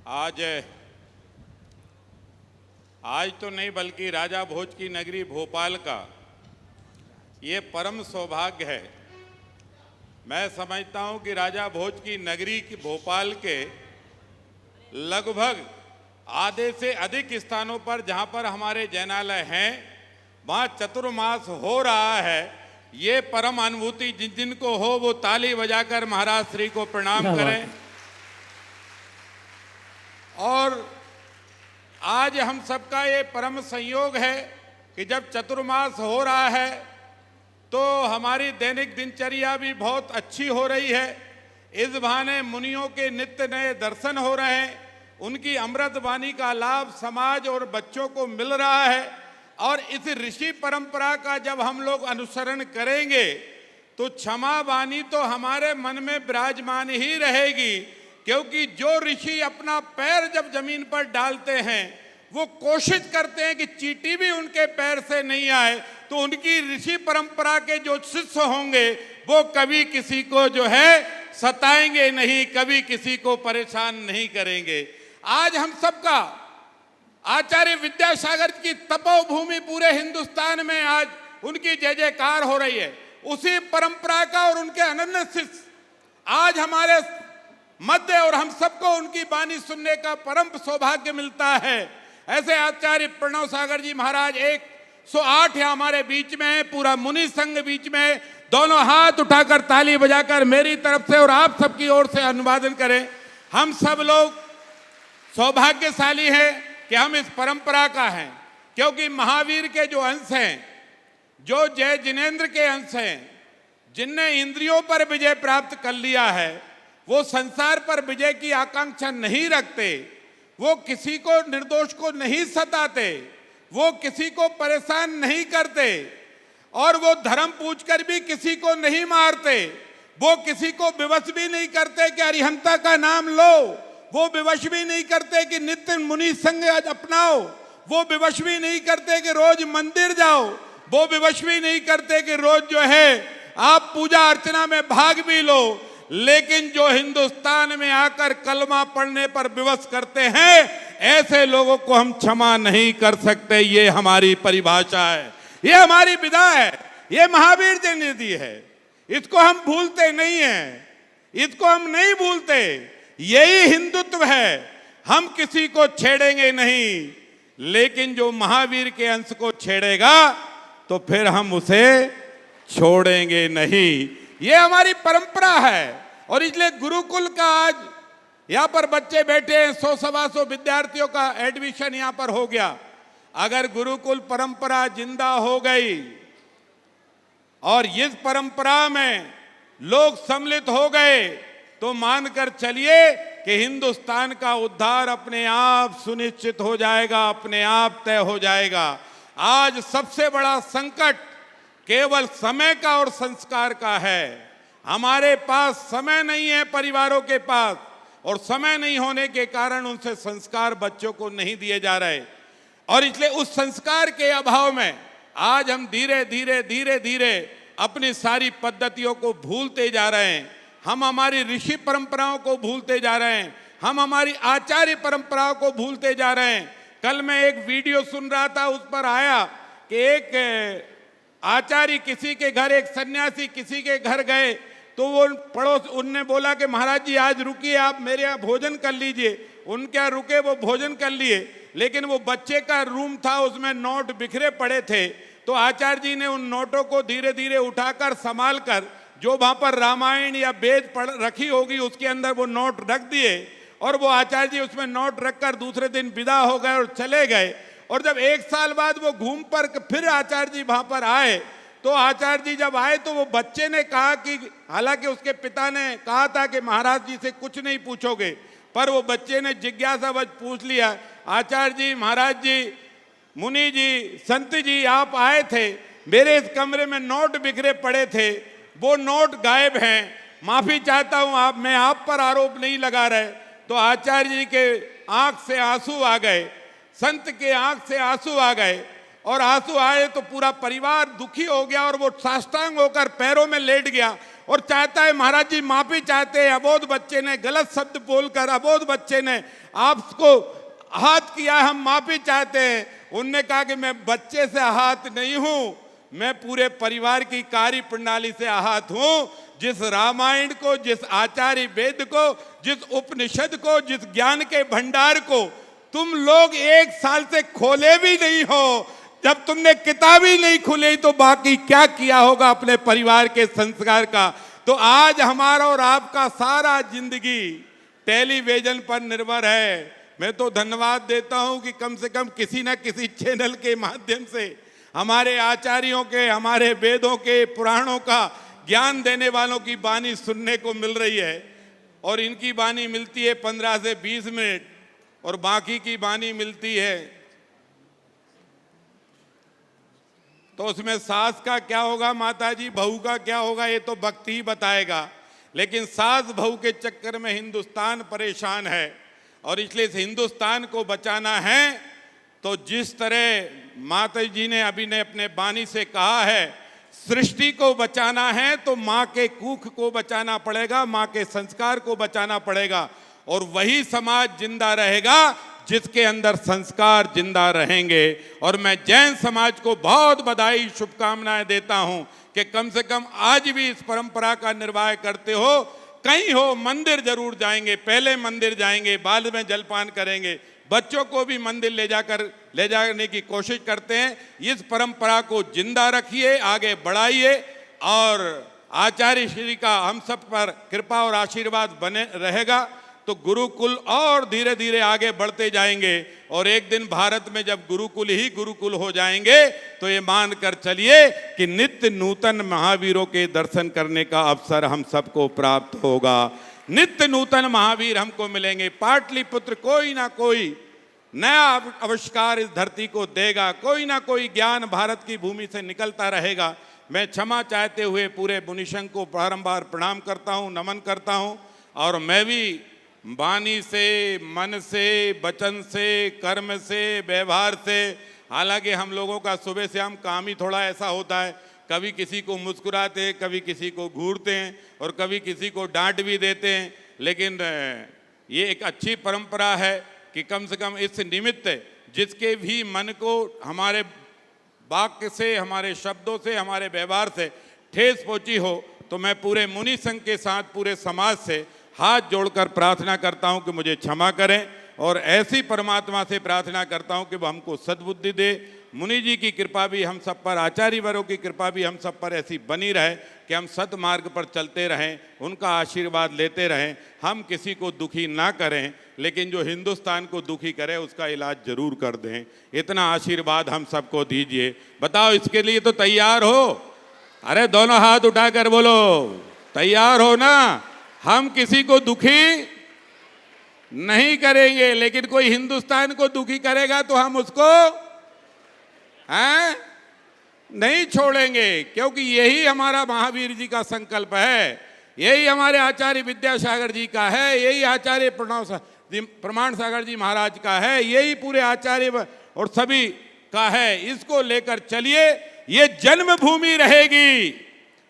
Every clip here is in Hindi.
आज आज तो नहीं बल्कि राजा भोज की नगरी भोपाल का ये परम सौभाग्य है। मैं समझता हूं कि राजा भोज की नगरी की भोपाल के लगभग आधे से अधिक स्थानों पर जहां पर हमारे जैनालय हैं वहां चतुर्मास हो रहा है। ये परम अनुभूति जिन जिनको हो वो ताली बजाकर महाराज श्री को प्रणाम करें। और आज हम सबका ये परम संयोग है कि जब चतुर्मास हो रहा है तो हमारी दैनिक दिनचर्या भी बहुत अच्छी हो रही है। इस बहाने मुनियों के नित्य नए दर्शन हो रहे हैं, उनकी अमृत वाणी का लाभ समाज और बच्चों को मिल रहा है। और इस ऋषि परंपरा का जब हम लोग अनुसरण करेंगे तो क्षमा वाणी तो हमारे मन में विराजमान ही रहेगी, क्योंकि जो ऋषि अपना पैर जब जमीन पर डालते हैं वो कोशिश करते हैं कि चींटी भी उनके पैर से नहीं आए। तो उनकी ऋषि परंपरा के जो शिष्य होंगे वो कभी किसी को जो है सताएंगे नहीं, कभी किसी को परेशान नहीं करेंगे। आज हम सबका आचार्य विद्यासागर की तपोभूमि पूरे हिंदुस्तान में आज उनकी जय जयकार हो रही है। उसी परंपरा का और उनके अनन्य शिष्य आज हमारे मध्य और हम सबको उनकी वाणी सुनने का परम सौभाग्य मिलता है। ऐसे आचार्य प्रणव सागर जी महाराज 108 हमारे बीच में है, पूरा मुनि संघ बीच में है। दोनों हाथ उठाकर ताली बजाकर मेरी तरफ से और आप सबकी ओर से अभिवादन करें। हम सब लोग सौभाग्यशाली हैं कि हम इस परंपरा का हैं, क्योंकि महावीर के जो अंश हैं, जो जय जिनेंद्र के अंश हैं, जिनने इंद्रियों पर विजय प्राप्त कर लिया है, वो संसार पर विजय की आकांक्षा नहीं रखते। वो किसी को निर्दोष को नहीं सताते, वो किसी को परेशान नहीं करते, और वो धर्म पूछकर भी किसी को नहीं मारते। वो किसी को विवश भी नहीं करते कि अरिहंता का नाम लो, वो विवश भी नहीं करते कि नित्य मुनि संग अपनाओ, वो विवश भी नहीं करते कि रोज मंदिर जाओ, वो विवश भी नहीं करते कि रोज जो है आप पूजा अर्चना में भाग भी लो। लेकिन जो हिंदुस्तान में आकर कलमा पढ़ने पर विवश करते हैं, ऐसे लोगों को हम क्षमा नहीं कर सकते। ये हमारी परिभाषा है, ये हमारी विधा है, ये महावीर जी ने दी है। इसको हम भूलते नहीं हैं, इसको हम नहीं भूलते। यही हिंदुत्व है। हम किसी को छेड़ेंगे नहीं, लेकिन जो महावीर के अंश को छेड़ेगा तो फिर हम उसे छोड़ेंगे नहीं। ये हमारी परंपरा है। और इसलिए गुरुकुल का आज यहाँ पर बच्चे बैठे हैं, 100-125 विद्यार्थियों का एडमिशन यहाँ पर हो गया। अगर गुरुकुल परंपरा जिंदा हो गई और इस परंपरा में लोग सम्मिलित हो गए तो मानकर चलिए कि हिंदुस्तान का उद्धार अपने आप सुनिश्चित हो जाएगा, अपने आप तय हो जाएगा। आज सबसे बड़ा संकट केवल समय का और संस्कार का है। हमारे पास समय नहीं है परिवारों के पास, और समय नहीं होने के कारण उनसे संस्कार बच्चों को नहीं दिए जा रहे। और इसलिए उस संस्कार के अभाव में आज हम धीरे धीरे धीरे धीरे अपनी सारी पद्धतियों को भूलते जा रहे हैं। हम हमारी ऋषि परंपराओं को भूलते जा रहे हैं, हम हमारी आचार्य परंपराओं को भूलते जा रहे हैं। कल मैं एक वीडियो सुन रहा था, उस पर आया कि एक आचार्य किसी के घर, एक सन्यासी किसी के घर गए तो वो पड़ोस उनने बोला कि महाराज जी आज रुकिए, आप मेरे यहाँ भोजन कर लीजिए। उनके यहाँ रुके, वो भोजन कर लिए, लेकिन वो बच्चे का रूम था, उसमें नोट बिखरे पड़े थे। तो आचार्य जी ने उन नोटों को धीरे धीरे उठाकर संभाल कर जो वहाँ पर रामायण या वेद पढ़ रखी होगी उसके अंदर वो नोट रख दिए। और वो आचार्य जी उसमें नोट रखकर दूसरे दिन विदा हो गए और चले गए। और जब 1 साल बाद वो घूम पर फिर आचार्य जी वहाँ पर आए, तो आचार्य जी जब आए तो वो बच्चे ने कहा कि, हालांकि उसके पिता ने कहा था कि महाराज जी से कुछ नहीं पूछोगे, पर वो बच्चे ने जिज्ञासावश पूछ लिया, आचार्य जी, महाराज जी, मुनि जी, संत जी, आप आए थे, मेरे इस कमरे में नोट बिखरे पड़े थे, वो नोट गायब हैं, माफी चाहता हूं, मैं आप पर आरोप नहीं लगा रहे। तो आचार्य जी के आंख से आंसू आ गए, संत के आंख से आंसू आ गए, और आंसू आए तो पूरा परिवार दुखी हो गया और वो साष्टांग होकर पैरों में लेट गया और चाहता है महाराज जी माफी चाहते हैं, अबोध बच्चे ने गलत शब्द बोलकर, अबोध बच्चे ने आपको आहत किया, हम माफी चाहते हैं। उनने कहा कि मैं बच्चे से आहत नहीं हूं, मैं पूरे परिवार की कार्य प्रणाली से आहत हूं। जिस रामायण को, जिस आचार्य वेद को, जिस उपनिषद को, जिस ज्ञान के भंडार को तुम लोग 1 साल से खोले भी नहीं हो, जब तुमने किताब ही नहीं खुली तो बाकी क्या किया होगा अपने परिवार के संस्कार का। तो आज हमारा और आपका सारा जिंदगी टेलीविजन पर निर्भर है। मैं तो धन्यवाद देता हूं कि कम से कम किसी न किसी चैनल के माध्यम से हमारे आचार्यों के, हमारे वेदों के, पुराणों का ज्ञान देने वालों की वाणी सुनने को मिल रही है। और इनकी वाणी मिलती है 15 से 20 मिनट और बाकी की वाणी मिलती है, तो उसमें सास का क्या होगा, माताजी बहू का क्या होगा, ये तो भक्ति ही बताएगा। लेकिन सास बहू के चक्कर में हिंदुस्तान परेशान है और इसलिए इस हिंदुस्तान को बचाना है तो जिस तरह माता जी ने अभी ने अपने वाणी से कहा है, सृष्टि को बचाना है तो माँ के कुख को बचाना पड़ेगा, माँ के संस्कार को बचाना पड़ेगा। और वही समाज जिंदा रहेगा जिसके अंदर संस्कार जिंदा रहेंगे। और मैं जैन समाज को बहुत बधाई, शुभकामनाएं देता हूं कि कम से कम आज भी इस परंपरा का निर्वाह करते हो। कहीं हो मंदिर जरूर जाएंगे, पहले मंदिर जाएंगे, बाद में जलपान करेंगे, बच्चों को भी मंदिर ले जाने की कोशिश करते हैं। इस परंपरा को जिंदा रखिए, आगे बढ़ाइए और आचार्य श्री का हम सब पर कृपा और आशीर्वाद बने रहेगा तो गुरुकुल और धीरे धीरे आगे बढ़ते जाएंगे। और एक दिन भारत में जब गुरुकुल ही गुरुकुल हो जाएंगे तो ये मान कर चलिए कि नित्य नूतन महावीरों के दर्शन करने का अवसर हम सबको प्राप्त होगा। नित्य नूतन महावीर हमको मिलेंगे। पाटलिपुत्र कोई ना कोई नया आविष्कार इस धरती को देगा, कोई ना कोई ज्ञान भारत की भूमि से निकलता रहेगा। मैं क्षमा चाहते हुए पूरे मुनिशंख को बारंबार प्रणाम करता हूँ, नमन करता हूँ। और मैं भी वाणी से, मन से, वचन से, कर्म से, व्यवहार से, हालांकि हम लोगों का सुबह से हम काम ही थोड़ा ऐसा होता है, कभी किसी को मुस्कुराते हैं, कभी किसी को घूरते हैं और कभी किसी को डांट भी देते हैं। लेकिन ये एक अच्छी परंपरा है कि कम से कम इस निमित्त जिसके भी मन को हमारे वाक्य से, हमारे शब्दों से, हमारे व्यवहार से ठेस पहुंची हो तो मैं पूरे मुनि संघ के साथ पूरे समाज से हाथ जोड़कर प्रार्थना करता हूं कि मुझे क्षमा करें। और ऐसी परमात्मा से प्रार्थना करता हूं कि वो हमको सद्बुद्धि दे। मुनि जी की कृपा भी हम सब पर, आचार्य वरों की कृपा भी हम सब पर ऐसी बनी रहे कि हम सत मार्ग पर चलते रहें, उनका आशीर्वाद लेते रहें। हम किसी को दुखी ना करें, लेकिन जो हिंदुस्तान को दुखी करे उसका इलाज जरूर कर दें। इतना आशीर्वाद हम सबको दीजिए। बताओ इसके लिए तो तैयार हो? अरे दोनों हाथ उठाकर बोलो, तैयार हो ना? हम किसी को दुखी नहीं करेंगे, लेकिन कोई हिंदुस्तान को दुखी करेगा तो हम उसको नहीं छोड़ेंगे, क्योंकि यही हमारा महावीर जी का संकल्प है, यही हमारे आचार्य विद्यासागर जी का है, यही आचार्य प्रमाण सागर जी महाराज का है, यही पूरे आचार्य और सभी का है। इसको लेकर चलिए। ये जन्मभूमि रहेगी,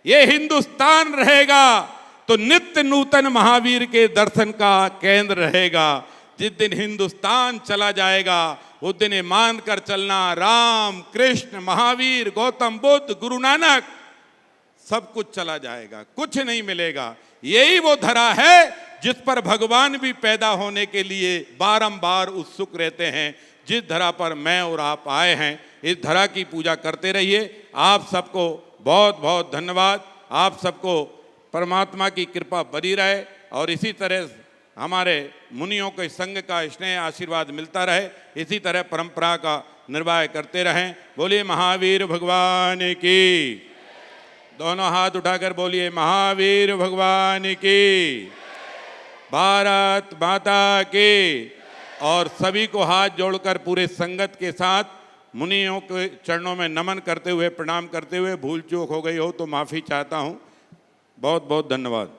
ये हिंदुस्तान रहेगा तो नित्य नूतन महावीर के दर्शन का केंद्र रहेगा। जिस दिन हिंदुस्तान चला जाएगा उस दिन ये मान कर चलना, राम, कृष्ण, महावीर, गौतम बुद्ध, गुरु नानक सब कुछ चला जाएगा, कुछ नहीं मिलेगा। यही वो धरा है जिस पर भगवान भी पैदा होने के लिए बारंबार उत्सुक रहते हैं। जिस धरा पर मैं और आप आए हैं, इस धरा की पूजा करते रहिए। आप सबको बहुत बहुत धन्यवाद। आप सबको परमात्मा की कृपा बनी रहे और इसी तरह हमारे मुनियों के संग का स्नेह आशीर्वाद मिलता रहे। इसी तरह परंपरा का निर्वाह करते रहें। बोलिए महावीर भगवान की। दोनों हाथ उठाकर बोलिए महावीर भगवान की। भारत माता की। और सभी को हाथ जोड़कर पूरे संगत के साथ मुनियों के चरणों में नमन करते हुए, प्रणाम करते हुए, भूल चूक हो गई हो तो माफ़ी चाहता हूँ। बहुत बहुत धन्यवाद।